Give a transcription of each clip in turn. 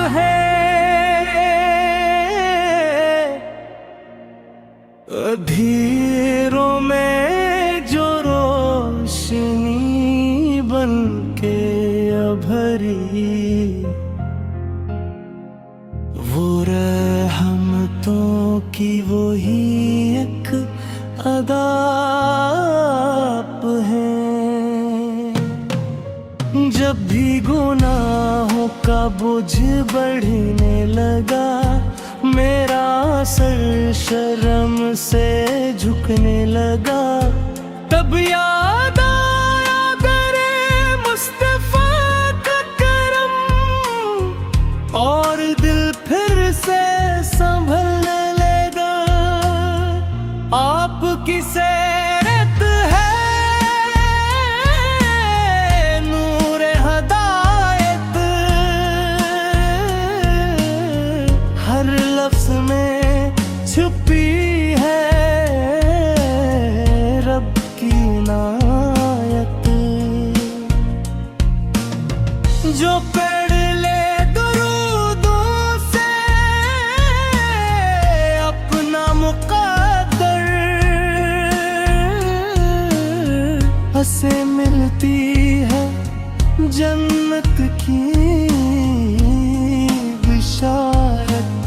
है। अंधेरों में जो रोशनी बन के भरी, वो रहमतों की वही एक अदाप है। जब भी गुनाहों का बोझ बढ़ने लगा, मेरा सर शर्म से झुकने लगा, तब याद आया दरे मुस्तफा का करम, और दिल फिर से संभलने लगा। आपकी सैरत है नूर हदायत, हर लफ्ज में छुपी है रब की इनायत। जो पढ़ ले दुरूदों से अपना मुक़द्दर, उसे मिलती है जन्नत की बिशारत।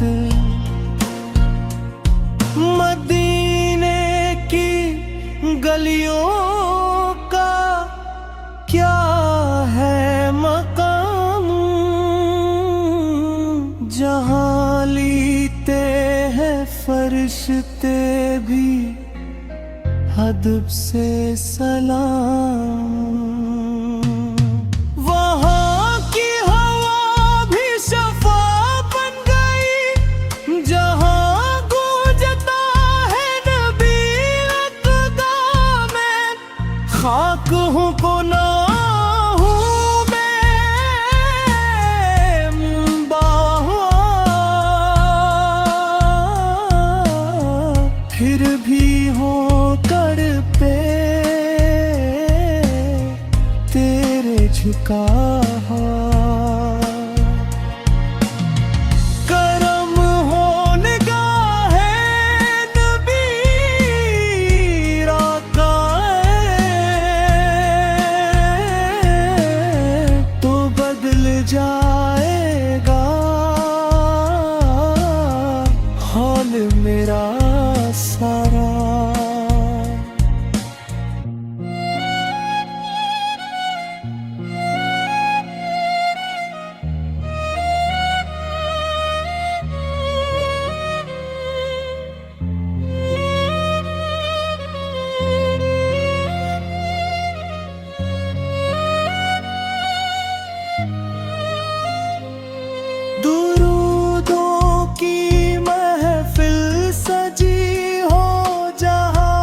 मदीने की गलियों का क्या है मकाम, जहाँ लीते हैं फरिश्ते भी अदब से सलाम। वहाँ की हवा भी शफा बन गई, जहाँ गूंजता है नबी अक़दा में। खाक हूँ गुनाह हूँ मैं बाहुआ, फिर भी हो कर पे तेरे झुका करम हो निगाहे नबी आका, तो बदल जाएगा हाल मेरा सारा। दुरूदों की महफिल सजी हो जहाँ,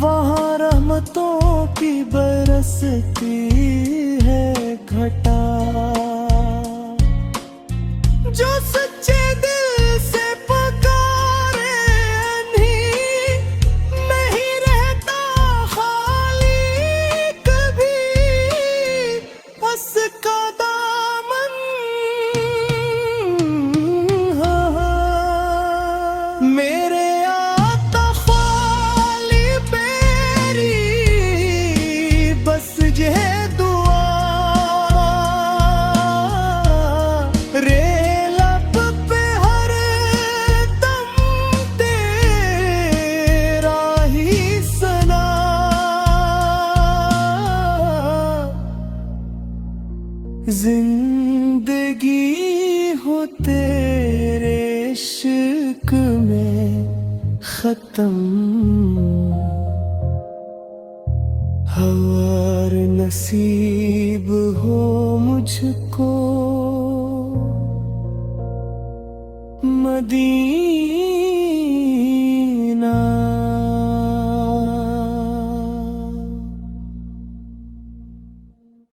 वहाँ रहमतों की बरसती है घटा। जो सच्चे दिल से पुकारे नहीं, नहीं रहता खाली कभी उसका दामन। मेरे आता खाली बेरी, बस ये दुआ रे लब पे हर दम तेरा ही सना। जिंदगी हो तेरे इश्क में खत्म, हर नसीब हो मुझको मदीना